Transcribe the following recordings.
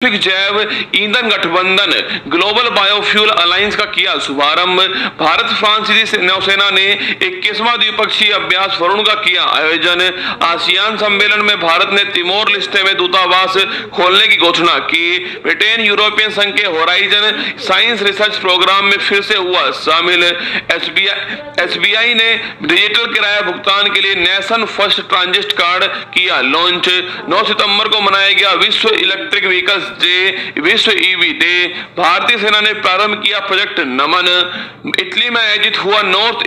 वैश्विक जैव ईंधन गठबंधन ग्लोबल बायोफ्यूल अलायंस का किया शुभारंभ। भारत फ्रांसीसी नौसेना ने 21वां द्विपक्षीय अभ्यास वरुण का किया आयोजन। आसियान सम्मेलन में भारत ने तिमोर लिस्टे में दूतावास खोलने की घोषणा की। ब्रिटेन यूरोपियन संघ के होराइजन साइंस रिसर्च प्रोग्राम में फिर से हुआ शामिल। एसबीआई ने डिजिटल किराया भुगतान के लिए नेशन फर्स्ट ट्रांजिट कार्ड किया लॉन्च। 9 सितंबर को मनाया गया विश्व इलेक्ट्रिक व्हीकल्स डे, विश्व ईवी डे। भारतीय सेना ने प्रारंभ किया प्रोजेक्ट नमन। इटली में आयोजित हुआ north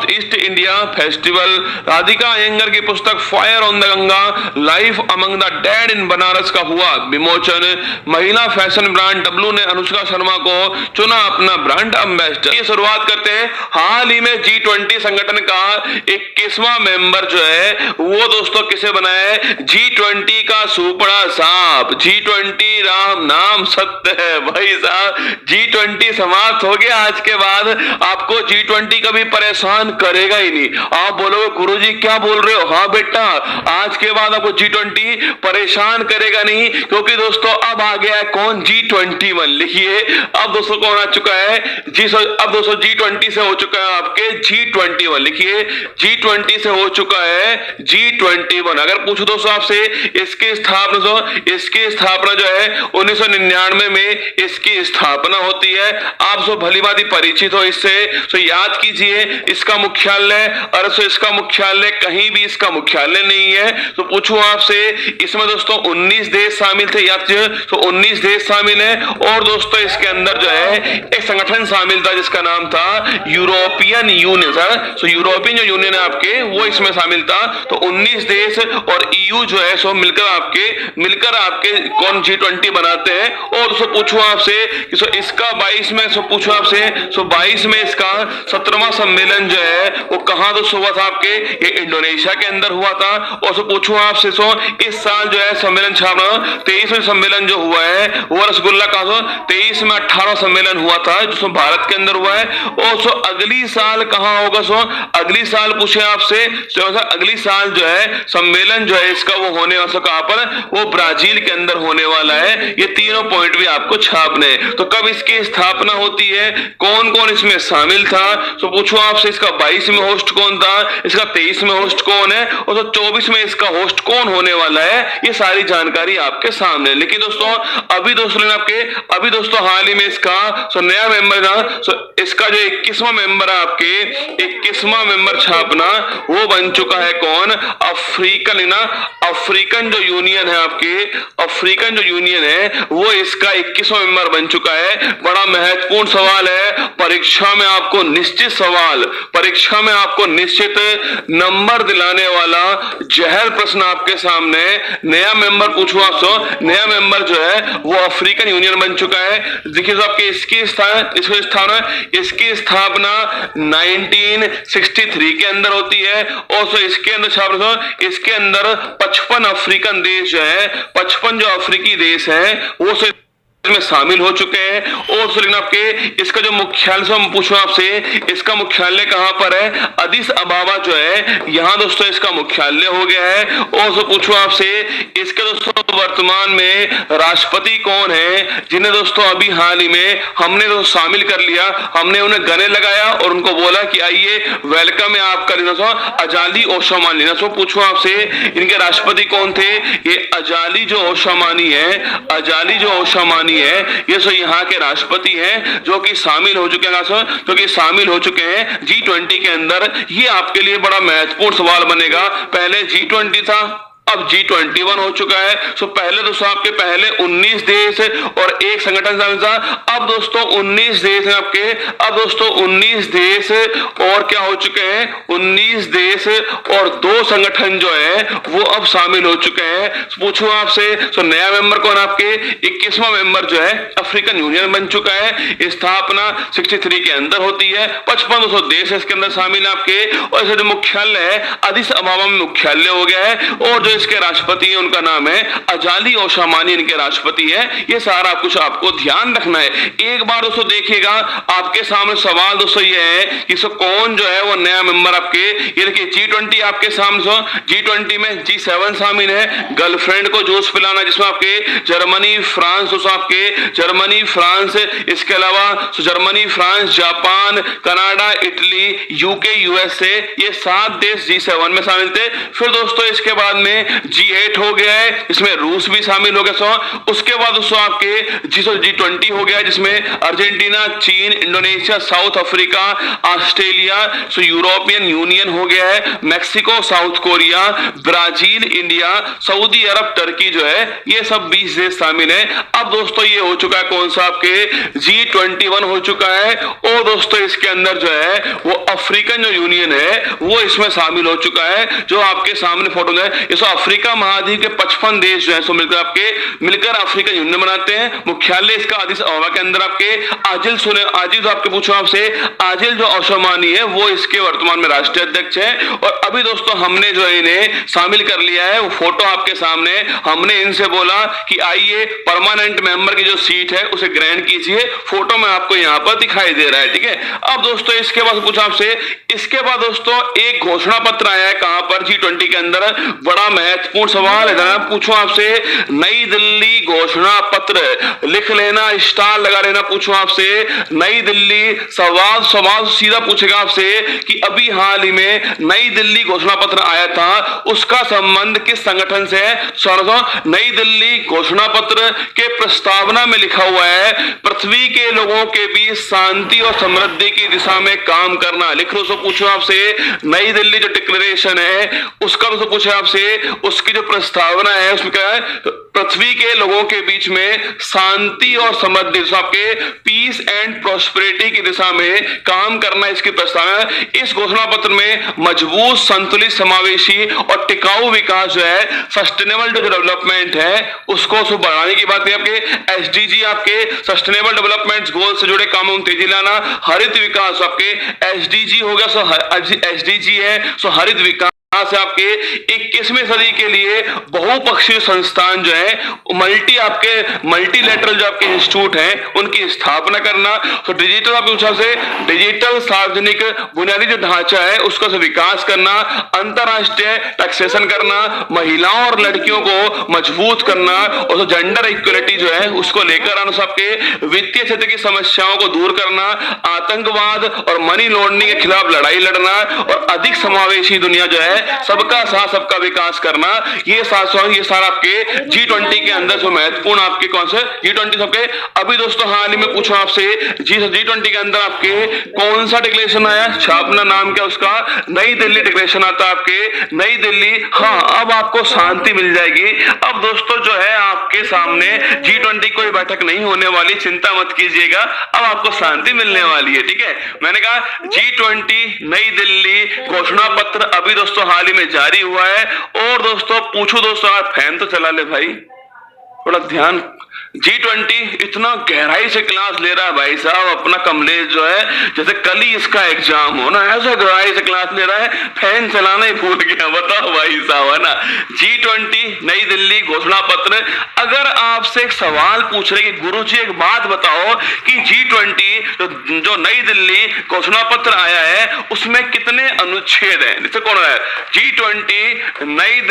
east India festival. Radhika Iyengar की पुस्तक fire on the Ganga life among the dead in Banaras का हुआ विमोचन। महिला फैशन ब्रांड डब्लू ने अनुष्का शर्मा को चुना अपना ब्रांड एम्बेसडर। ये शुरुआत करते हैं हाल ही में G20 संगठन का 21वां मेंबर जो है वो दोस्तों किसे बनाया है? G20 का सुपड़ा साहब। G20 राम नाम सत्य है भाई साहब। G20 समाप्त हो गया, आज के बाद आपको G20 कभी परेशान करेगा ही नहीं। आप बोलोगे गुरुजी क्या बोल रहे हो? हाँ बेटा, आज के बाद आपको G20 परेशान करेगा नहीं, क्योंकि दोस्तों अब आ गया है कौन? G21। लिखिए अब दोस्तों कौन आ चुका है? अब दोस्तों G20 से हो चुका है आपके G21। लिखिए G20 से हो चुका है G21। अगर पूछो दोस्तों आपसे इसकी स्थापना जो है 1999 में इसकी स्थापना होती है। आप सब भलीभांति परिचित हो इससे, तो याद कीजिए इसका मुख्यालय, और इसका मुख्यालय कहीं भी इसका मुख्यालय नहीं है। तो पूछूं आपसे, इसमें दोस्तों 19 देश शामिल थे, याद तो 19 देश शामिल है। और दोस्तों इसके अंदर जो है एक संगठन शामिल था जिसका नाम था यूरोपियन यूनियन। सो यूरोपियन जो यूनियन है आपके वो इसमें शामिल था। तो 19 देश और EU जो है सो मिलकर आपके कौन G20 बनाते हैं। और सो पूछूं आपसे इसका 22 में पूछूं आपसे 22 में इसका 17वां सम्मेलन जो है वो कहां दोस्तों हुआ था? आपके ये इंडोनेशिया के अंदर हुआ था। और सो पूछूं आपसे इस साल जो है सम्मेलन 23वें सम्मेलन जो हुआ है वो रसगुल्ला का 23 में 18वां सम्मेलन हुआ था जो भारत के अंदर हुआ है। और अगली साल कहां होगा? अगली साल पूछे आपसे अगली साल जो है सम्मेलन जो है इसका वो होने वाला कहां पर? वो ब्राजील के अंदर होने वाला है। ये तीनों पॉइंट भी आपको छापने। तो कब इसकी स्थापना होती है, कौन कौन इसमें शामिल था? तो पूछो आपसे इसका 22 में होस्ट कौन था, इसका 23 में होस्ट कौन है, और 24 में इसका होस्ट कौन होने वाला है। ये सारी जानकारी आपके सामने। लेकिन दोस्तों अभी दोस्तों हाल ही में इसका नया मेंबर ना इसका जो 21वां मेंबर है आपके 21वां मेंबर छापना वो बन चुका है कौन? अफ्रीकन जो यूनियन है आपके, अफ्रीकन जो यूनियन है वो इसका 21वां मेंबर बन चुका है। बड़ा महत्वपूर्ण सवाल है, परीक्षा में आपको निश्चित नंबर दिलाने वाला जहर प्रश्न आपके सामने। नया मेंबर पूछूं आपसे, नया मेंबर जो है वो अफ्रीकन यूनियन बन चुका है। देखिए तो आपके इसकी स्थापना 1963 के अंदर होती है। और इसके अंदर 55 अफ्रीकन देश जो है, 55 जो अफ्रीकी देश है वो में शामिल हो चुके हैं। और सुनिए आपके इसका जो मुख्यालय से हम पूछूं आपसे इसका मुख्यालय कहां पर है? अदिस अबाबा जो है यहां दोस्तों इसका मुख्यालय हो गया है। और सो पूछूं आपसे इसके दोस्तों वर्तमान में राष्ट्रपति कौन है, जिन्हें दोस्तों अभी हाल ही में हमने तो शामिल कर लिया। हमने उन्हें गले लगाया और उनको बोला कि आइए वेलकम है आपका लेना अजाली ओशोमानी लेना। सो पूछूं आपसे इनके राष्ट्रपति कौन थे? ये अजाली जो ओशोमानी है है ये सो यहाँ के राष्ट्रपति हैं जो कि शामिल हो चुके हैं G20 के अंदर। ये आपके लिए बड़ा महत्वपूर्ण सवाल बनेगा। पहले G20 था, अब G21 हो चुका है। सो पहले दोस्तों आपके 19 देश और एक संगठन शामिल था। अब दोस्तों 19 देश है आपके, अब दोस्तों 19 देश और क्या हो चुके हैं? 19 देश और 2 संगठन जो है वो अब शामिल हो चुके हैं। पूछूं आपसे नया मेंबर कौन? आपके 21वां मेंबर जो है अफ्रीकन यूनियन बन चुका है। स्थापना 63 के अंदर होती है। 55 देश इसके अंदर शामिल है आपके। और इसका जो मुख्यालय है अदिस अबाबा में मुख्यालय हो गया है। और जो इसके राष्ट्रपति हैं उनका नाम है अजाली ओसामानी, इनके राष्ट्रपति हैं। ये सारा कुछ आपको ध्यान रखना है। एक बार दोस्तों देखिएगा, आपके सामने सवाल दोस्तों ये है कि कौन जो है वो नया मेंबर आपके, ये देखिए G20 आपके सामने, G20 में G7 शामिल है, गर्लफ्रेंड को जूस पिलाना, जिसमें आपके जर्मनी, फ्रांस, दोस्तों आपके जर्मनी, फ्रांस, इसके अलावा Germany, France, Japan, Canada, Italy, UK, USA, ये 7 देश G7 में शामिल थे। फिर दोस्तों इसके बाद में G8 हो गया है, इसमें रूस भी शामिल हो गया। उसके बाद दोस्तों आपके G20 हो गया, जिसमें अर्जेंटीना, चीन, Indonesia, South Africa, Australia, European Union हो गया है, Mexico, South Korea, Brazil, India, सऊदी अरब, टर्की जो है, ये सब 20 देश शामिल है। अब दोस्तों ये हो चुका है कौन सा आपके G21 हो चुका है, और दोस्तों इसके अंदर जो है वो अफ्रीकन जो यूनियन है वो इसमें शामिल हो चुका है, जो आपके सामने फोटो में है। इस अफ्रीका महाद्वीप के 55 देश जो है सो मिलकर अफ्रीकन यूनियन बनाते हैं। मुख्यालय इसका अदीस अबा के अंदर आपके आजिल जो आपके पूछो आपसे, आजिल जो ओसामानी है वो इसके वर्तमान में राष्ट्रीय अध्यक्ष है। और अभी दोस्तों हमने जो इन्हें शामिल कर लिया है, वो फोटो आपके सामने, हमने इनसे बोला कि आइए परमानेंट मेंबर की जो सीट है उसे ग्रहण कीजिए। फोटो में आपको यहाँ पर दिखाई दे रहा है, ठीक है। अब दोस्तों इसके बाद पूछा आपसे, इसके बाद दोस्तों एक घोषणा पत्र आया है कहां पर, G20 के अंदर। बड़ा महत्वपूर्ण सवाल है, पूछो आपसे, नई दिल्ली घोषणा पत्र लिख लेना, स्टार लगा लेना। पूछो आपसे नई दिल्ली, सवाल सीधा पूछेगा आपसे कि अभी हाल ही में नई दिल्ली घोषणा पत्र आया था, उसका संबंध किस संगठन से है। नई दिल्ली घोषणा पत्र के प्रस्तावना में लिखा हुआ है, पृथ्वी के लोगों के बीच शांति और समृद्धि की दिशा में काम करना। लिख लो। पूछो आपसे नई दिल्ली जो डिक्लेरेशन है उसका दोस्तों पूछे आपसे, उसकी जो प्रस्तावना है उसमें क्या है, पृथ्वी के लोगों के बीच में शांति और समृद्धि, आपके पीस एंड प्रोस्पेरिटी की दिशा में काम करना, इसकी प्रस्तावना। इस घोषणा पत्र में मजबूत, संतुलित, समावेशी और टिकाऊ विकास जो है, सस्टेनेबल जो डेवलपमेंट है उसको बढ़ाने की बात है। आपके एसडीजी, आपके सस्टेनेबल डेवलपमेंट गोल से जुड़े कामों में तेजी लाना, हरित विकास, आपके एसडीजी हो गया, एसडीजी है सो हरित विकास से आपके 21वीं सदी के लिए बहुपक्षीय संस्थान जो है, मल्टीलेटरल जो आपके इंस्टीट्यूट हैं उनकी स्थापना करना। तो डिजिटल आप पूछा से, डिजिटल सार्वजनिक बुनियादी जो ढांचा है उसका विकास करना, अंतरराष्ट्रीय टैक्सेशन करना, महिलाओं और लड़कियों को मजबूत करना, और जेंडर इक्वलिटी जो है उसको लेकर आना, आपके वित्तीय क्षेत्र की समस्याओं को दूर करना, आतंकवाद और मनी लॉन्ड्रिंग के खिलाफ लड़ाई लड़ना, और अधिक समावेशी दुनिया जो है, सबका साथ सबका विकास करना। ये सारा आपके G20 के अंदर जो महत्वपूर्ण आपके कौन से G20 सबके। अभी दोस्तों हाल ही में पूछो आपसे, G20 के अंदर आपके कौन सा डिक्लेरेशन आया, छापना नाम क्या उसका, नई दिल्ली डिक्लेरेशन आता है आपके, नई दिल्ली। हाँ, अब आपको शांति मिल जाएगी। अब दोस्तों जो है आपके सामने G20 कोई बैठक नहीं होने वाली, चिंता मत कीजिएगा, अब आपको शांति मिलने वाली है, ठीक है। मैंने कहा G20 नई दिल्ली घोषणा पत्र अभी दोस्तों हाल ही में जारी हुआ है। और दोस्तों पूछो दोस्तों, आप फैन तो चला ले भाई, थोड़ा ध्यान। G20 इतना गहराई से क्लास ले रहा है भाई साहब, अपना कमलेश जो है जैसे कल ही इसका एग्जाम हो ना, ऐसा गहराई से क्लास ले रहा है, फैन चलाना ही भूल गया। बताओ भाई साहब, है ना। G20 नई दिल्ली घोषणा पत्र। अगर आपसे एक सवाल पूछ रहे कि गुरुजी एक बात बताओ कि G20 जो नई दिल्ली घोषणा पत्र आया है उसमें कितने अनुच्छेद हैं, जैसे कौन है G20 नई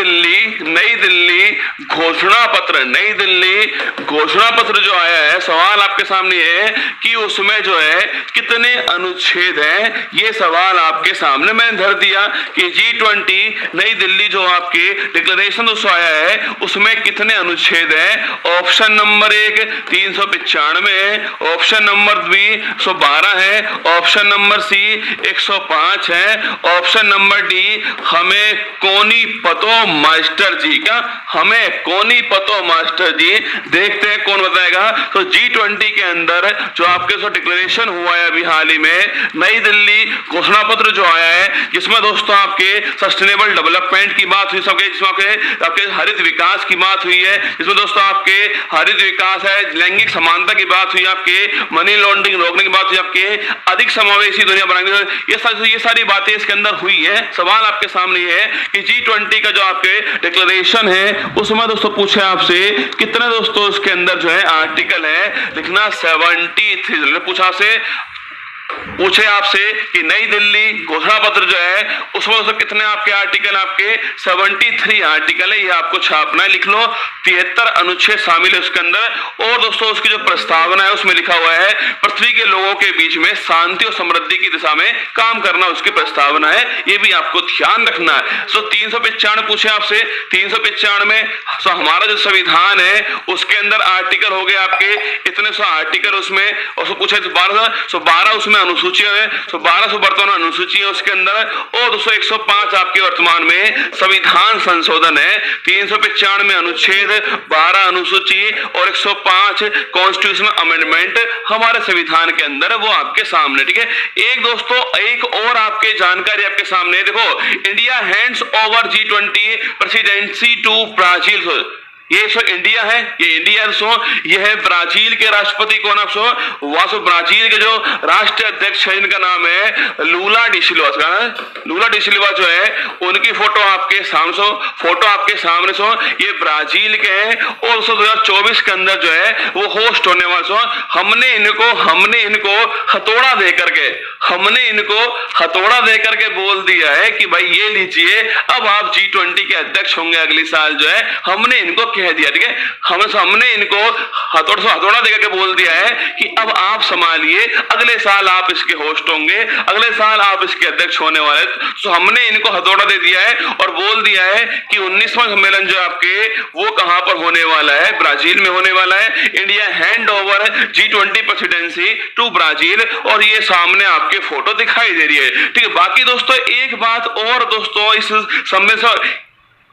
दिल्ली घोषणा पत्र, नई दिल्ली घोषणा पत्र जो आया है, सवाल आपके सामने है कि उसमें जो है कितने अनुच्छेद हैं। ये सवाल आपके सामने मैंने धर दिया कि G20 नई दिल्ली जो आपके डिक्लेरेशन दोस्तों आया है उसमें कितने अनुच्छेद हैं। ऑप्शन नंबर 1 395 है, ऑप्शन नंबर बी 112 है, ऑप्शन नंबर सी 105 है, ऑप्शन नंबर डी हमें कोनी पतो मास्टर जी, क्या हमें कोनी पतो मास्टर जी। देखते हैं हैं, कौन बताएगा? तो G20 के अंदर जो आपके जो डिक्लेरेशन हुआ है अभी हाल ही में, नई दिल्ली घोषणा पत्र जो आया है, जिसमें दोस्तों आपके सस्टेनेबल डेवलपमेंट की बात हुई, सबके जिसमें आपके हरित विकास की बात हुई है, जिसमें दोस्तों आपके हरित विकास है, लैंगिक समानता की बात हुई, आपके मनी लॉन्ड्रिंग रोकने की बात हुई, आपके अधिक समावेशी दुनिया बनाने, ये सारी बातें इसके अंदर हुई है। सवाल आपके सामने ये है कि G20 का जो आपके डिक्लेरेशन है उसमें दोस्तों पूछे आपसे कितने दोस्तों उसके अंदर जो है आर्टिकल है, लिखना 73 पूछे आपसे कि नई दिल्ली घोषणा पत्र जो है उसमें दोस्तों कितने आपके आर्टिकल, आपके 73 आर्टिकल है, ये आपको छापना है, लिख लो। 73 अनुच्छेद शामिल है उसके अंदर। और दोस्तों उसकी जो प्रस्तावना है उसमें लिखा हुआ है पृथ्वी के लोगों के बीच में शांति और समृद्धि की दिशा में काम करना, उसकी प्रस्तावना है, ये भी आपको ध्यान रखना है। 395 पूछे आपसे, 395 में हमारा जो संविधान है उसके अंदर आर्टिकल हो गए आपके इतने आर्टिकल उसमें, और पूछे 12 उसमें अनुसूची है, 1200 वर्तमान अनुसूची है उसके अंदर। और 105 आपके वर्तमान में संविधान संशोधन है, 395 अनुच्छेद, 12 अनुसूची और 105 कॉन्स्टिट्यूशनल अमेंडमेंट हमारे संविधान के अंदर है, वो आपके सामने। ठीक है, एक दोस्तों एक और आपके जानकारी आपके सामने देखो, India hands over G20 presidency to Brazil. ये सो इंडिया है, ये इंडिया ये है ब्राजील के राष्ट्रपति कौन आप सो ब्राजील के जो राष्ट्रीय अध्यक्ष है इनका नाम है लूला डी सिल्वा। लूला डी सिल्वा जो है उनकी फोटो आपके सामने ये ब्राजील के हैं। और 2024 के अंदर जो है वो होस्ट होने वाले हमने इनको हथौड़ा दे करके बोल दिया है कि भाई ये लीजिए, अब आप G20 के अध्यक्ष होंगे अगले साल जो है, हमने इनको कह दिया। ठीक है, हमने इनको हथौड़ा देकर के बोल दिया है कि अब आप संभालिए, अगले साल आप इसके होस्ट होंगे, अगले साल आप इसके अध्यक्ष होने वाले। तो हमने इनको हथौड़ा दे दिया है और बोल दिया है कि 19वां सम्मेलन जो आपके वो कहां पर होने वाला है, ब्राजील में होने वाला है। India hand over G20 presidency to Brazil, और ये सामने आपके फोटो दिखाई दे रही है। ठीक है, बाकी दोस्तों एक बात और दोस्तों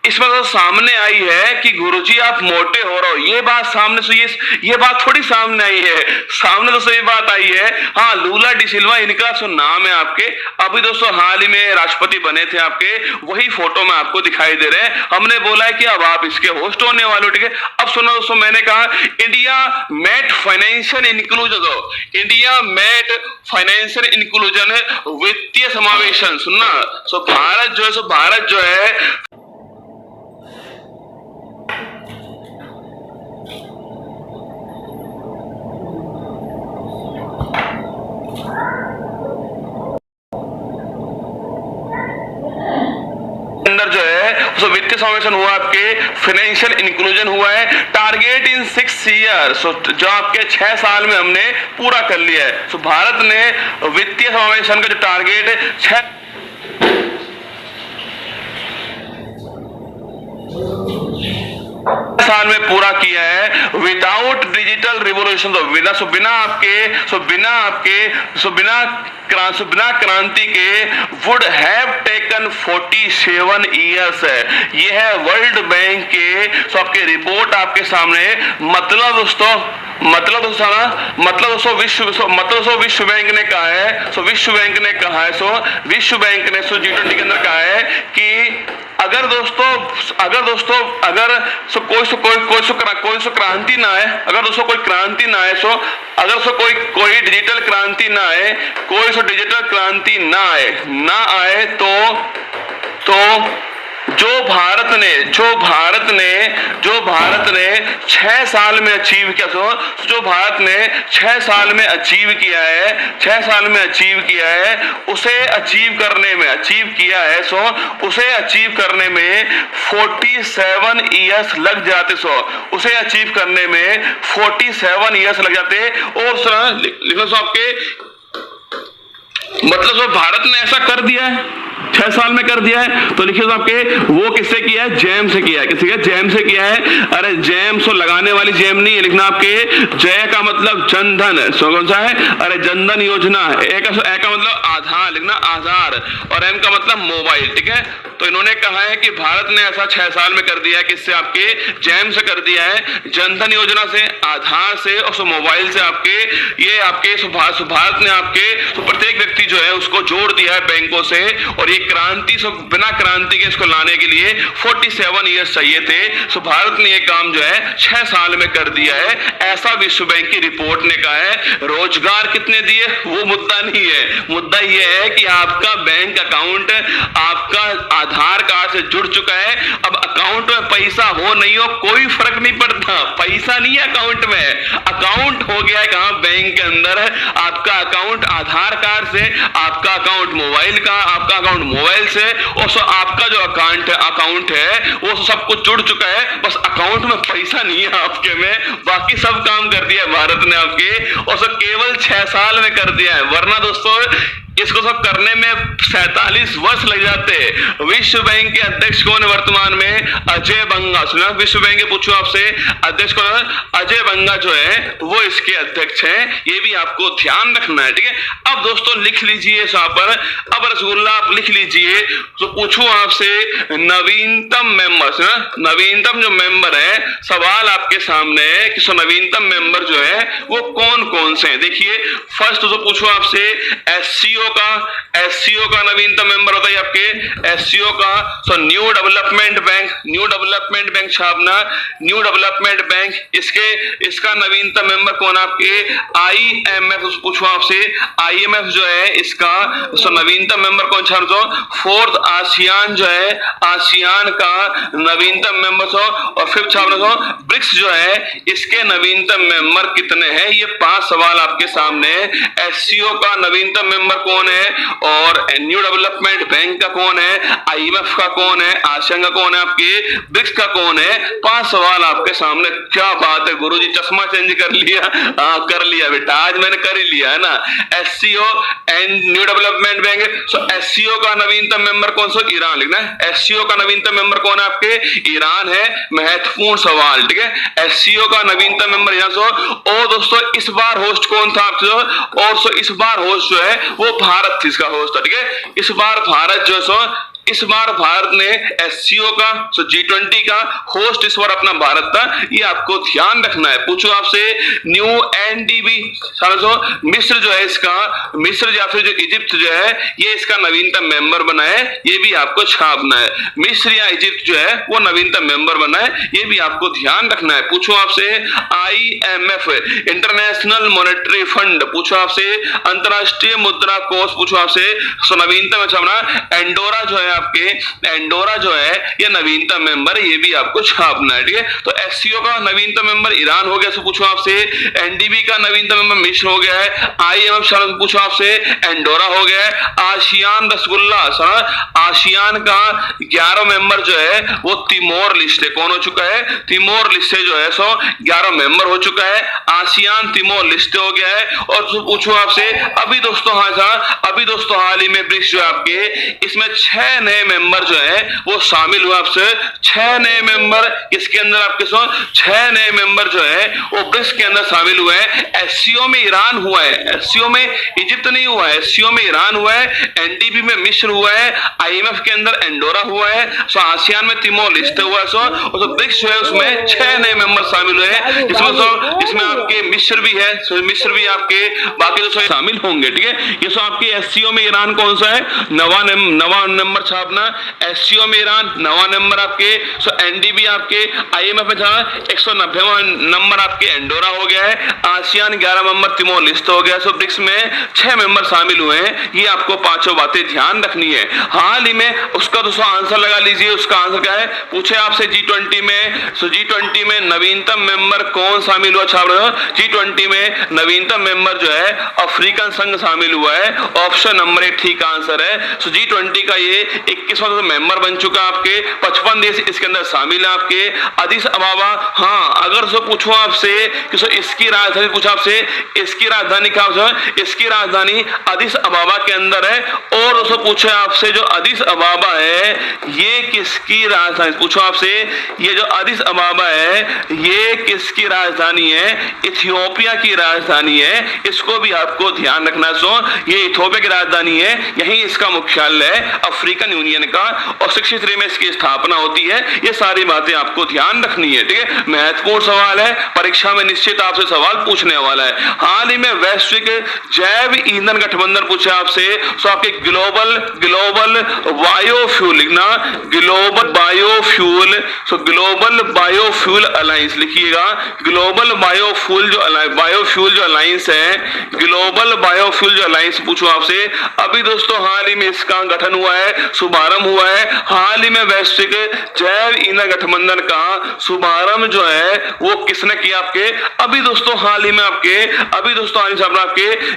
इसमें तो सामने आई है कि गुरुजी आप मोटे हो रहे हो, ये बात सामने से ये बात थोड़ी सामने आई है, सामने तो सही बात आई है। हाँ, लूला डी सिल्वा इनका नाम है आपके, अभी दोस्तों हाल ही में राष्ट्रपति बने थे आपके, वही फोटो में आपको दिखाई दे रहे हैं। हमने बोला है कि अब आप इसके होस्ट होने वाले हो। ठीक है, अब सुनो दोस्तों, मैंने कहा इंडिया मेट फाइनेंशियल इंक्लूजन वित्तीय समावेशन, सुनना। भारत जो है अंदर जो है वित्तीय समावेशन हुआ, आपके फाइनेंशियल इंक्लूजन हुआ है। टारगेट इन 6 ईयर्स, जो आपके 6 साल में हमने पूरा कर लिया है। भारत ने वित्तीय समावेशन का जो टारगेट 6 साल में पूरा किया है। विदाउट डिजिटल रिवोल्यूशन, बिना क्रांति के वुड हैव टेकन 47 ईयर्स है। ये है वर्ल्ड बैंक के आपके रिपोर्ट आपके सामने। मतलब दोस्तों विश्व बैंक ने कहा है, विश्व बैंक ने G20 के अंदर कहा है कि अगर कोई क्रांति ना आए, कोई डिजिटल क्रांति ना आए, तो जो भारत ने 6 साल में अचीव किया, जो भारत ने 6 साल में अचीव किया है, उसे अचीव करने में 47 ईयर्स लग जाते। उसे अचीव करने में 47 ईयर्स लग जाते। और लिखो आपके मतलब भारत ने ऐसा कर दिया है। 6 साल में कर दिया है। तो लिखिए आपके वो किससे किया है? जैम से किया है। किससे किया? जैम से किया है। अरे जैम सो लगाने वाली जैम नहीं है, लिखना आपके जय का मतलब जनधन, सो कौन सा है? अरे जनधन योजना। ए का मतलब आधार, लिखना आधार, और एम का मतलब मोबाइल। ठीक है, तो इन्होंने कहा है कि भारत ने ऐसा 6 साल में कर दिया है, किससे? आपके जैम से कर दिया है, जनधन योजना से, आधार से और मोबाइल से। आपके ये आपके भारत ने आपके प्रत्येक व्यक्ति जो है उसको जोड़ दिया है बैंकों से, और ये क्रांति बिना क्रांति के इसको लाने के लिए 47 ईयर्स चाहिए थे। सो भारत ने ये काम जो है 6 साल में कर दिया है, ऐसा विश्व बैंक की रिपोर्ट ने कहा है। रोजगार कितने दिए वो मुद्दा नहीं है, मुद्दा ये है कि आपका बैंक अकाउंट आपका आधार कार्ड से जुड़ चुका है। अब अकाउंट में पैसा हो नहीं हो कोई फर्क नहीं पड़ता, पैसा नहीं है अकाउंट में, अकाउंट हो गया है कहां? बैंक के अंदर। आपका अकाउंट आधार कार्ड से, आपका अकाउंट मोबाइल का, आपका अकाउंट मोबाइल से, और आपका जो अकाउंट है वो सब कुछ जुड़ चुका है। बस अकाउंट में पैसा नहीं है आपके में, बाकी सब काम कर दिया भारत ने आपके, और सब केवल 6 साल में कर दिया है। वरना दोस्तों इसको सब करने में 47 वर्ष लग जाते। विश्व बैंक के अध्यक्ष कौन है वर्तमान में? अजय बंगा। सुना? विश्व बैंक के पूछो आपसे अध्यक्ष कौन है? अजय बंगा जो है वो इसके अध्यक्ष हैं, ये भी आपको ध्यान रखना है। ठीक है, अब दोस्तों लिख लीजिए यहाँ पर, अब रसगुल्ला आप लिख लीजिए। तो पूछो आपसे नवीनतम मेंबर, सुना? नवीनतम जो मेंबर है, सवाल आपके सामने है कि नवीनतम मेंबर जो है वो कौन कौन से हैं। देखिए फर्स्ट तो पूछो आपसे एससीओ का नवीनतम मेंबर होता है आपके एससीओ का। सो न्यू डेवलपमेंट बैंक छापना, न्यू डेवलपमेंट बैंक, इसका नवीनतम मेंबर कौन? आपके आईएमएफ। पूछो आपसे आईएमएफ जो है इसका नवीनतम मेंबर कौन छाप दो? फोर्थ आसियान जो है, आसियान का नवीनतम मेंबर हो। और फिफ्थ छापना दो ब्रिक्स जो है, इसके नवीनतम मेंबर कितने हैं? ये 5 सवाल आपके सामने। एससीओ का नवीनतम मेंबर कौन है, और न्यू डेवलपमेंट बैंक का कौन है, आईएमएफ का कौन है, आसियान का कौन है, आपके ब्रिक्स का कौन है? 5 सवाल आपके सामने। क्या बात है गुरुजी, चश्मा चेंज कर लिया। कर लिया बेटा, आज मैंने कर ही लिया है ना। SCO and new Development bank. So SCO का नवीनतम मेंबर कौन सा? ईरान। लिखना है एससीओ का नवीनतम मेंबर कौन है? आपके ईरान है। महत्वपूर्ण सवाल। ठीक है, एससीओ का नवीनतम मेंबर ईरान। और दोस्तों इस बार होस्ट कौन था आपसे? और इस बार होस्ट जो है वो भारत थी, इसका होस्ट था। ठीक है, इस बार भारत जो है इस बार भारत ने एससीओ का G20 का होस्ट इस बार अपना भारत था, ये आपको ध्यान रखना है। पूछो आपसे न्यू एनडीबी, मिस्र जो है इसका, मिस्र या फिर जो इजिप्ट जो है ये इसका नवीनतम मेंबर बना है, ये भी आपको छापना है। मिस्र या इजिप्ट जो है वो नवीनतम मेंबर बना है, ये भी आपको ध्यान रखना है। पूछो आपसे आईएमएफ, इंटरनेशनल मॉनेटरी फंड। पूछो आपसे अंतरराष्ट्रीय मुद्रा कोष। पूछो आपसे नवीनतम छापना। एंडोरा जो है आपके, एंडोरा जो है ये नवीनतम मेंबर, ये भी आपको छापना है। ठीक है, तो एससीओ का नवीनतम मेंबर ईरान हो गया। सो पूछो आपसे एनडीबी का नवीनतम मेंबर मिस्र हो गया है। आईएमएफ पूछो आपसे एंडोरा हो गया है। आसियान रसगुल्ला, आसियान का 11 मेंबर जो है वो तिमोर लिस्टे कौन हो चुका है? तिमोर लिस्टे जो है 11 मेंबर हो चुका है। आसियान तिमोर लिस्टे हो गया है। और पूछो आपसे अभी दोस्तों हाल ही में ब्रिक्स जो है आपके, इसमें 6 नए मेंबर जो है वो शामिल हुआ। आपसे 6 नए मेंबर इसके अंदर आपके 6 नए मेंबर जो है वो ब्रिक्स के अंदर शामिल हुए हैं। एससीओ में ईरान हुआ है, एससीओ में इजिप्ट नहीं हुआ है, एससीओ में ईरान हुआ है, एनडीबी में मिस्र हुआ है, आईएमएफ के अंदर एंडोरा हुआ है, आसियान में तिमोर लिस्टे हुआ है। और ब्रिक्स जो है उसमें 6 नए मेंबर शामिल हुए हैं, जिसमें आपके मिस्र भी है, मिस्र भी आपके बाकी जो शामिल होंगे। ठीक है, ये आपकी एससीओ में ईरान कौन सा है? नवा नंबर छापना। एससीओ में ईरान नवा नंबर आपके। एनडीबी आपके, आईएमएफ में 190वां नंबर आपके एंडोरा हो गया है। आसियान 11 नंबर तिमोर लिस्ट हो गया। ब्रिक्स में 6 मेंबर शामिल हुए हैं। ये आपको 5 बातें ध्यान रखनी है। हाल ही में उसका दोस्तों आंसर लगा लीजिए। उसका आंसर क्या है? पूछे आपसे G20 में, G20 में नवीनतम मेंबर कौन शामिल हुआ? G20 में नवीनतम मेंबर जो है अफ्रीकन संघ शामिल हुआ है। ऑप्शन नंबर 1 ठीक आंसर है। सो G20 का ये 21वां मेंबर बन चुका है आपके। 55 देश इसके अंदर शामिल है आपके। अदिस अबाबा, हाँ अगर सो पूछो आपसे कि सो इसकी राजधानी, पूछा आपसे इसकी राजधानी क्या है, इसकी राजधानी अदिस अबाबा के अंदर है। और दोस्तों पूछे आपसे जो अदिस अबाबा है ये किसकी राजधानी, पूछो आपसे ये जो अदिस अबाबा है ये किसकी राजधानी है, इथियोपिया की राजधानी है। इसको भी आपको ध्यान रखना। सो ये इथियोपिया की राजधानी है, यही इसका मुख्यालय है अफ्रीकन यूनियन का, और 63 में इसकी स्थापना होती है। ये सारी बातें आपको ध्यान रखनी है, ठीक है। महत्वपूर्ण सवाल है, परीक्षा में निश्चित आपसे सवाल पूछने वाला है। हाल ही में वैश्विक जैव ईंधन गठबंधन पूछे आपसे, सो आपके ग्लोबल बायोफ्यूल लिखना, ग्लोबल बायोफ्यूल अलायंस लिखिएगा। ग्लोबल बायोफ्यूल जो अलायंस है, ग्लोबल बायोफ्यूल जो अलायंस पूछो आपसे, अभी दोस्तों हाल ही में इसका गठन हुआ है, शुभारंभ हुआ है। हाल ही में वैश्विक जैव ईंधन गठबंधन का शुभारंभ जो है वो किसने किया आपके, अभी दोस्तों हाल ही में आपके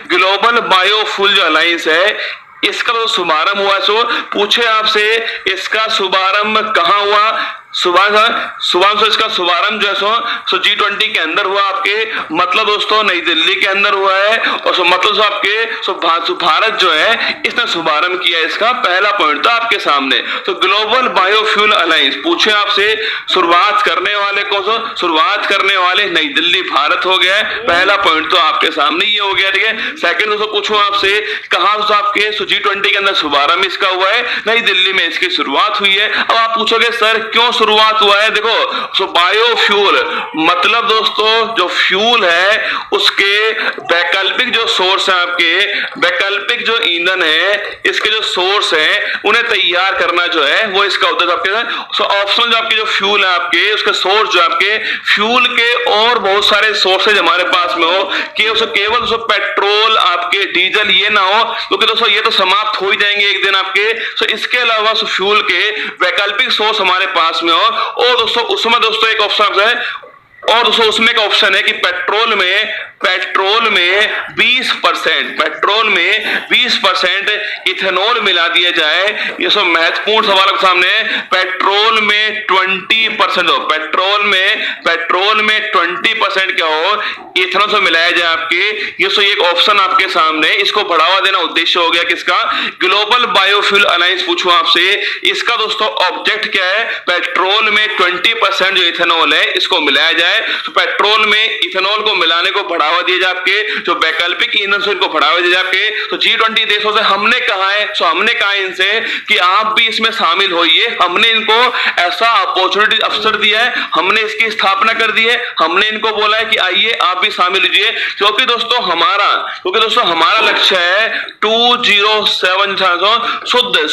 ग्लोबल बायोफ्यूल जो अलायंस है इसका तो शुभारंभ हुआ। सो पूछे आपसे इसका शुभारंभ कहाँ हुआ, सुबह इसका शुभारंभ जो है सो G20 के अंदर हुआ आपके, मतलब दोस्तों नई दिल्ली के अंदर हुआ है। और मतलब आपके भारत जो है इसने शुभारंभ किया, इसका पहला पॉइंट तो आपके सामने। तो ग्लोबल बायोफ्यूल अलायंस पूछे आपसे शुरुआत करने वाले नई दिल्ली भारत हो गया है, पहला पॉइंट तो आपके सामने ये हो गया, ठीक है। सेकंड दोस्तों पूछूं आपसे कहां आपके G20 के अंदर शुभारंभ इसका हुआ है, नई दिल्ली में इसकी शुरुआत हुई है। अब आप पूछोगे सर क्यों शुरुआत हुआ है, देखो सो बायोफ्यूल मतलब दोस्तों जो फ्यूल है उसके वैकल्पिक जो सोर्स है आपके, वैकल्पिक जो ईंधन है इसके जो सोर्स है उन्हें तैयार करना जो है वो इसका उद्देश्य आपके। सो ऑप्शन जो आपके जो फ्यूल है आपके उसके सोर्स जो आपके फ्यूल के और बहुत सारे सोर्सेज हमारे पास में हो कि उसे केवल पेट्रोल आपके डीजल ये ना हो, क्योंकि दोस्तों ये तो समाप्त हो ही जाएंगे एक दिन आपके। सो इसके अलावा फ्यूल के वैकल्पिक सोर्स हमारे पास में हो। और दोस्तों उसमें दोस्तों एक ऑप्शन है, और दोस्तों उसमें एक ऑप्शन है कि पेट्रोल में 20% इथेनॉल मिला दिया जाए। ये सब महत्वपूर्ण सवाल के सामने। पेट्रोल में 20% हो, पेट्रोल में 20% क्या हो, इथेनॉल से मिलाया जाए आपके। ये सो एक ऑप्शन आपके सामने, इसको बढ़ावा देना उद्देश्य हो गया किसका, ग्लोबल बायोफ्यूल अलायंस पूछूं आपसे, इसका दोस्तों ऑब्जेक्ट क्या है, पेट्रोल में 20% जो इथेनॉल है इसको मिलाया जाए। तो पेट्रोल में इथेनॉल को मिलाने को बढ़ावा दिया जाए आपके, जो वैकल्पिक ईंधन से इनको बढ़ावा दिया जाए आपके। तो G20 देशों से हमने कहा है, हमने कहा इनसे कि आप भी इसमें शामिल होइए। हमने इनको ऐसा अपॉर्चुनिटी अवसर दिया है, हमने इसकी स्थापना कर दी है, हमने इनको बोला है कि आइए आप भी शामिल लीजिए। क्योंकि दोस्तों हमारा लक्ष्य है 2070 शुद्ध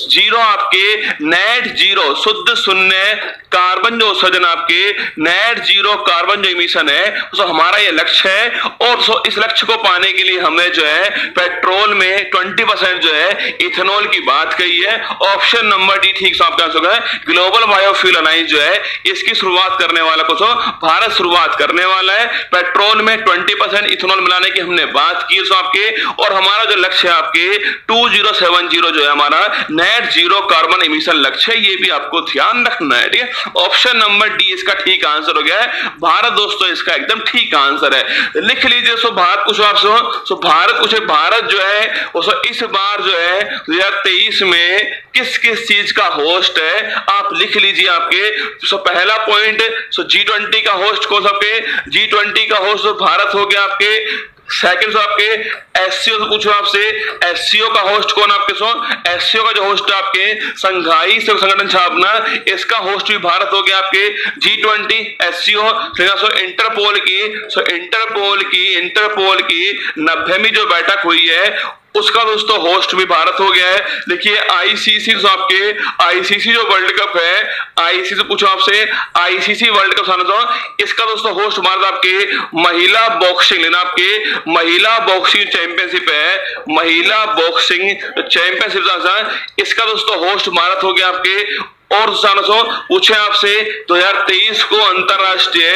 जीरो आपके, नेट जीरो शुद्ध शून्य कार्बन जो उत्सर्जन आपके, नेट जीरो कार्बन जो इमिशन है तो हमारा ये लक्ष्य है। और इस लक्ष्य को पाने के लिए हमने जो है पेट्रोल में 20% जो है इथेनॉल की बात कही है। ऑप्शन नंबर डी ठीक आपका आंसर है। ग्लोबल बायोफ्यूल अलायंस जो है इसकी शुरुआत करने वाला को भारत शुरुआत करने वाला है। पेट्रोल में 20% इथेनॉल मिलाने की हमने बात की आपके, और हमारा जो लक्ष्य है आपके 2070 जो है हमारा नेट जीरो कार्बन इमिशन लक्ष्य है, ये भी आपको ध्यान रखना है, ठीक है। ऑप्शन नंबर डी इसका ठीक आंसर हो गया है। भारत दोस्तों इसका एकदम ठीक आंसर है। लिख लीजिए भारत पूछो आपसे, भारत जो है वो इस बार जो है 2023 में किस चीज का होस्ट है, आप लिख लीजिए आपके। पहला पॉइंट G20 का होस्ट कौन सा आपके, G20 का होस्ट भारत हो गया आपके। सेकंड आपके एससीओ से पूछो आपसे, एससीओ का होस्ट कौन आपके, एससीओ का जो होस्ट आपके संघाई संगठन स्थापना, इसका होस्ट भी भारत हो गया आपके। G20 एससीओ इंटरपोल की 90वीं जो बैठक हुई है उसका दोस्तों होस्ट भी भारत हो गया है। देखिए आईसीसी जो वर्ल्ड कप है, आईसीसी पूछो आपसे, आईसीसी वर्ल्ड कप इसका दोस्तों होस्ट भारत आपके। महिला बॉक्सिंग लेना आपके, महिला बॉक्सिंग चैंपियनशिप है, महिला बॉक्सिंग चैंपियनशिप इसका दोस्तों होस्ट भारत हो गया आपके। और पूछे आपसे 2023 को अंतरराष्ट्रीय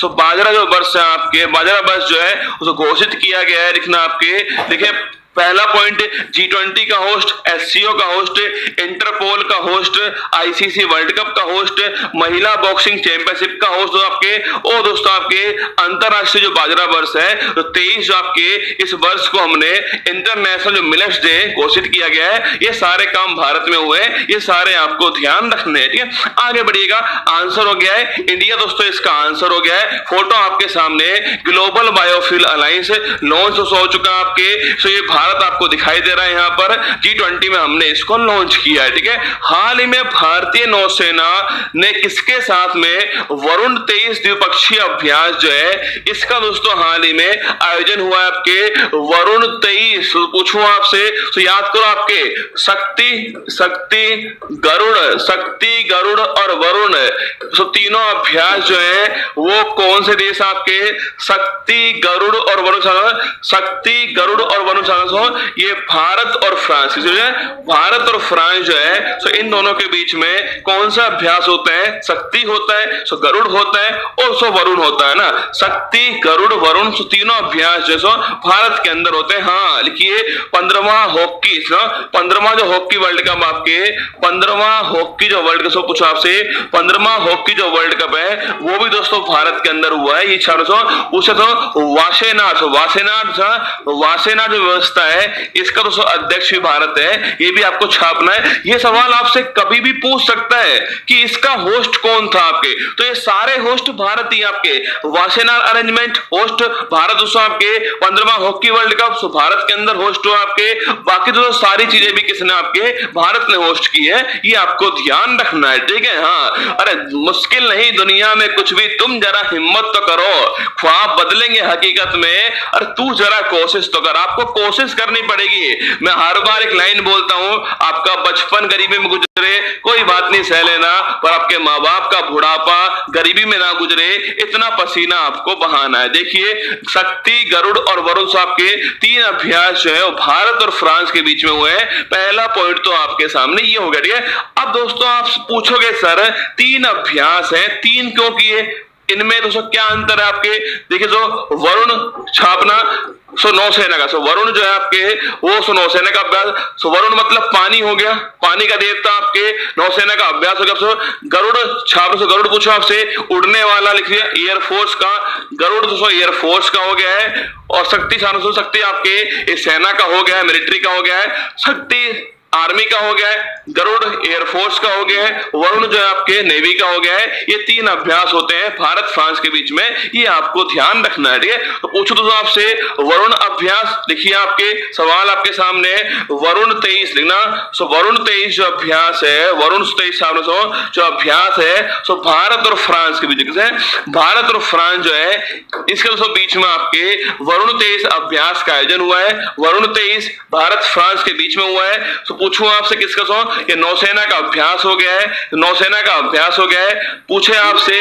बाजरा जो वर्ष है आपके, बाजरा वर्ष जो है उसको घोषित किया गया है। लिखना आपके, देखिए पहला पॉइंट G20 का होस्ट, SCO का होस्ट, इंटरपोल का होस्ट, ICC वर्ल्ड कप का होस्ट, महिला बॉक्सिंग चैंपियनशिप का होस्ट आपके, और दोस्तों आपके अंतरराष्ट्रीय जो बाजरा वर्ष है तो 23 जो आपके इस वर्ष को हमने इंटरनेशनल जो मिलेट्स डे घोषित किया गया है। ये सारे काम भारत में हुए, ये सारे आपको ध्यान रखने हैं, ठीक है। आगे बढ़िएगा, आंसर हो गया है इंडिया दोस्तों, इसका आंसर हो गया है। फोटो आपके सामने, ग्लोबल बायोफ्यूल अलायंस लॉन्च हो चुका है आपके। सो ये भारत आपको दिखाई दे रहा है यहाँ पर, G20 में हमने इसको लॉन्च किया है, ठीक है। हाल ही में भारतीय नौसेना ने किसके साथ में वरुण 23 द्विपक्षीय अभ्यास जो है इसका दोस्तों हाल ही में आयोजन हुआ है आपके वरुण 23। पूछूं आपसे तो याद करो आपके शक्ति गरुड़ और वरुण, तो तीनों अभ्यास जो है वो कौन से देश आपके, शक्ति गरुड़ और वरुण, ये भारत और फ्रांस, भारत और फ्रांस जो है सो इन दोनों के बीच में कौन सा अभ्यास होता है, शक्ति होता है, सो गरुड़ होता है और सो वरुण होता है ना। शक्ति गरुड़ वरुण सो तीनों अभ्यास जो सो भारत के अंदर होते हैं। हाँ लिखिए 15वां हॉकी, 15वां जो हॉकी वर्ल्ड कप आपके, 15वां हॉकी जो वर्ल्ड कप, सो पूछो आपसे 15वां हॉकी जो वर्ल्ड कप है वो भी दोस्तों भारत के अंदर हुआ है। ये पूछे तो वासेनाथ जो व्यवस्था है इसका दोस्तों अध्यक्ष भी भारत है, ये भी आपको छापना है। ये सवाल आपसे कभी भी पूछ सकता है कि इसका होस्ट कौन था आपके, तो ये सारे होस्ट भारत ही आपके, वासेनाथ अरेंजमेंट होस्ट भारत दोस्तों आपके, 15वां हॉकी वर्ल्ड कप भारत के अंदर होस्ट हुआ आपके, बाकी दोस्तों सारी चीजें भी किसने आपके भारत ने होस्ट की है, ये आपको ध्यान रखना है, ठीक है। हाँ अरे मुश्किल नहीं दुनिया में कुछ भी, तुम जरा हिम्मत तो करो, ख्वाब बदलेंगे हकीकत में, अरे तू जरा कोशिश तो कर, आपको कोशिश करनी पड़ेगी। मैं हर बार एक लाइन बोलता हूं, आपका बचपन गरीबी में गुजरे कोई बात नहीं सह लेना, पर आपके माँ बाप का बुढ़ापा गरीबी में ना गुजरे, इतना पसीना आपको बहाना है। देखिए शक्ति गरुड़ और वरुण साहब के 3 अभ्यास जो है वो भारत और फ्रांस के बीच में हुए हैं। पहला पॉइंट तो आपके सामने ये हो गया, ठीक है। अब दोस्तों आप पूछोगे सर 3 अभ्यास है, 3 क्यों किए, इनमें दोस्तों क्या अंतर है आपके, देखिए जो वरुण छापना सो नौसेना का, सो वरुण जो है आपके वो सो नौसेना का अभ्यास, सो वरुण मतलब पानी हो गया, पानी का देवता आपके, नौसेना का अभ्यास हो गया। सो गरुड़ छाप, सो गरुड़ पूछो आपसे उड़ने वाला, लिखिए एयरफोर्स का, गरुड़ दोस्तों एयरफोर्स का हो गया है। और शक्ति शक्ति आपके सेना का हो गया है, मिलिट्री का हो गया है, शक्ति आर्मी का हो गया है, गरुड़ एयरफोर्स का हो गया है, वरुण जो है आपके नेवी का हो गया है। ये 3 अभ्यास होते हैं भारत फ्रांस के बीच में, ये आपको ध्यान रखना है, ठीक है। तो पूछो तो आपसे वरुण अभ्यास, लिखिए आपके सवाल आपके सामने वरुण 23 लिखना। सो वरुण 23 जो अभ्यास है, वरुण 23 जो अभ्यास है सो भारत और फ्रांस के बीच में, भारत और फ्रांस जो है इसके दोस्तों बीच में आपके वरुण 23 अभ्यास का आयोजन हुआ है। वरुण 23 भारत फ्रांस के बीच में हुआ है। तो पूछूं आपसे किसका ये नौसेना का अभ्यास हो गया है, नौसेना का अभ्यास हो गया है। पूछे आपसे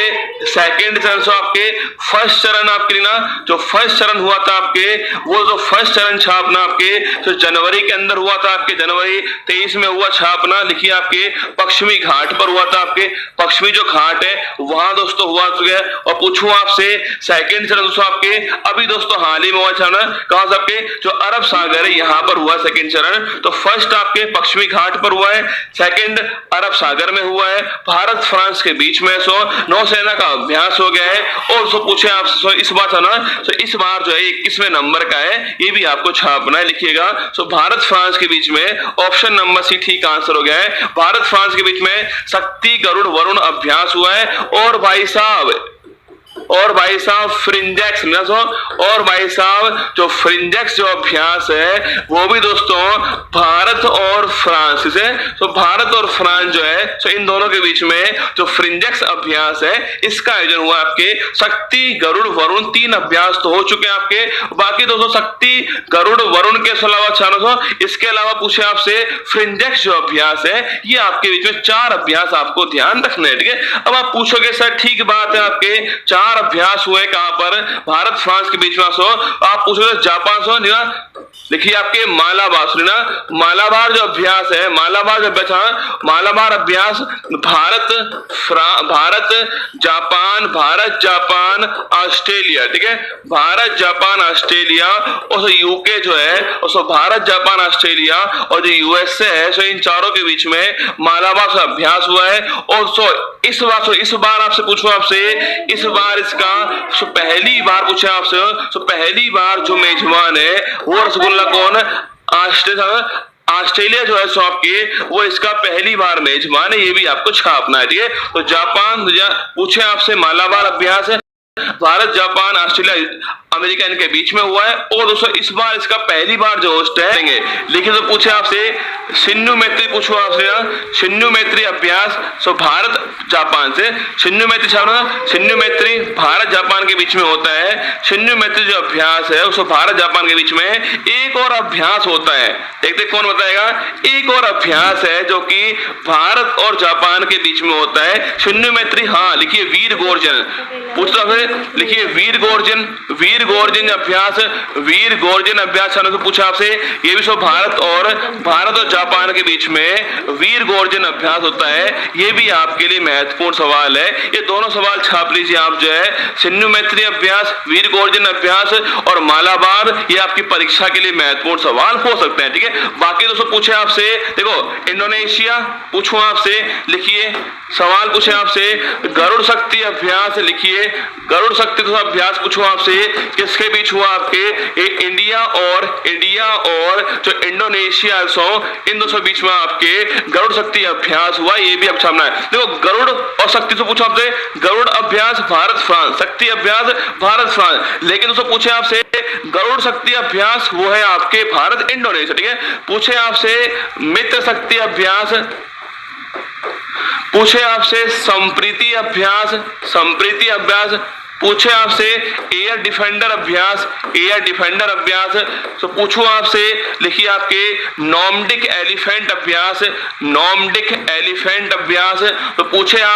सेकंड चरण, सो आपके फर्स्ट चरण आपके ना, जो फर्स्ट चरण हुआ था आपके, वो जो फर्स्ट चरण छापना आपके तो जनवरी के अंदर हुआ था आपके, जनवरी 23 में हुआ छापना। लिखिए आपके पश्चिमी घाट पर हुआ था आपके, पश्चिमी जो घाट है वहां दोस्तों हुआ गया। और पूछूं आपसे सेकंड चरण दोस्तों आपके अभी दोस्तों हाल ही में हुआ छापना, कहां से आपके जो अरब सागर है यहां पर हुआ सेकंड चरण। तो फर्स्ट आपके पश्चिमी घाट पर हुआ है, सेकंड अरब सागर में हुआ है, भारत फ्रांस के बीच में सो नौसेना का अभ्यास हो गया है। और सो पूछे आपसे इस बार था ना, तो इस बार जो है 21वें नंबर का है, ये भी आपको छापना है, लिखिएगा। सो भारत फ्रांस के बीच में ऑप्शन नंबर सी ठीक आंसर हो गया है। भारत फ्रांस के बीच में शक्ति गरुड़ वरुण अभ्यास हुआ है। और भाई साहब फ्रिंजेक्स, और भाई साहब जो फ्रिंजेक्स जो अभ्यास है वो भी दोस्तों भारत और फ्रांस से, तो भारत और फ्रांस जो है तो इन दोनों के बीच में जो फ्रिंजेक्स अभ्यास है इसका आयोजन हुआ आपके। शक्ति गरुड़ वरुण 3 अभ्यास तो हो चुके हैं आपके, बाकी दोस्तों शक्ति गरुड़ वरुण के अलावा इसके अलावा पूछे आपसे फ्रिंजेक्स जो अभ्यास है ये आपके बीच में 4 अभ्यास आपको ध्यान रखने हैं, ठीक है। अब आप पूछोगे सर ठीक बात है आपके 4 अभ्यास हुए कहां पर, भारत फ्रांस के बीच में। सो आप पूछोगे जापान से ना, देखिए आपके मालाबार सुना, मालाबार जो अभ्यास है, मालाबार जो अभ्यास, मालाबार अभ्यास भारत जापान ऑस्ट्रेलिया, ठीक है, भारत जापान ऑस्ट्रेलिया और यूके जो है, और भारत जापान ऑस्ट्रेलिया और जो यूएसए है, सो इन चारों के बीच में मालाबार से अभ्यास हुआ है। और इस बार आपसे पूछूं आपसे, इस बार इसका पहली बार पूछा आपसे, पहली बार जो मेजबान है वो रसगुल्ला कौन, ऑस्ट्रेलिया जो है, सो आपके वो इसका पहली बार मेजबान है, ये भी आपको छापना है, ठीक है। तो जापान पूछे आपसे, मालाबार अभ्यास है, भारत जापान ऑस्ट्रेलिया अमेरिका इनके बीच में हुआ है। और दोस्तों इस बार इसका पहली बार जो होस्ट है, लेकिन तो पूछे आपसे शिन्यू मैत्री, पूछो आपसे शिन्यू मैत्री अभ्यास, सो भारत जापान से शिन्यू मैत्री छापना, शिन्यू मैत्री भारत जापान के बीच में होता है। शिन्यू मैत्री जो अभ्यास है उसको भारत जापान के बीच में एक और अभ्यास होता है, देखते कौन बताएगा। एक और अभ्यास है जो कि भारत और जापान के बीच में होता है, शिन्यू मैत्री। हाँ लिखिए वीर गोर्जन, पूछता है लिखिए वीर गोर्जन अभ्यास, वीर गोर्जन अभ्यास तो पूछा आपसे, ये भी सब भारत और जापान के बीच में वीर गोर्जन अभ्यास होता है, ये भी आपके लिए महत्वपूर्ण सवाल है। ये दोनों सवाल छाप लीजिए आप जो है, शिन्यू मैत्री अभ्यास, वीर गोर्जन अभ्यास और मालाबार, ये आपकी परीक्षा के लिए महत्वपूर्ण सवाल हो सकते हैं, ठीक है। बाकी दोस्तों पूछे आपसे, देखो इंडोनेशिया पूछूं आपसे, लिखिए सवाल पूछे आपसे गरुड़ शक्ति अभ्यास, लिखिए गरुड़ शक्ति तो अभ्यास पूछो आपसे, किसके बीच हुआ आपके, इंडिया और जो इंडोनेशिया, सो इन दोनों बीच में आपके गरुड़ शक्ति अभ्यास हुआ, ये भी अब छापना है। देखो गरुड़ और शक्ति तो पूछो आपसे, गरुड़ अभ्यास भारत फ्रांस, शक्ति अभ्यास भारत फ्रांस, लेकिन दोस्तों पूछे आपसे गरुड़ शक्ति अभ्यास वो है आपके भारत इंडोनेशिया, ठीक है। पूछे आपसे मित्र शक्ति अभ्यास, पूछे आपसे संप्रीति अभ्यास, पूछे आपसे एयर डिफेंडर अभ्यास, तो पूछो आपसे, लिखिए आपके नॉर्डिक एलिफेंट अभ्यास, तो पूछे आप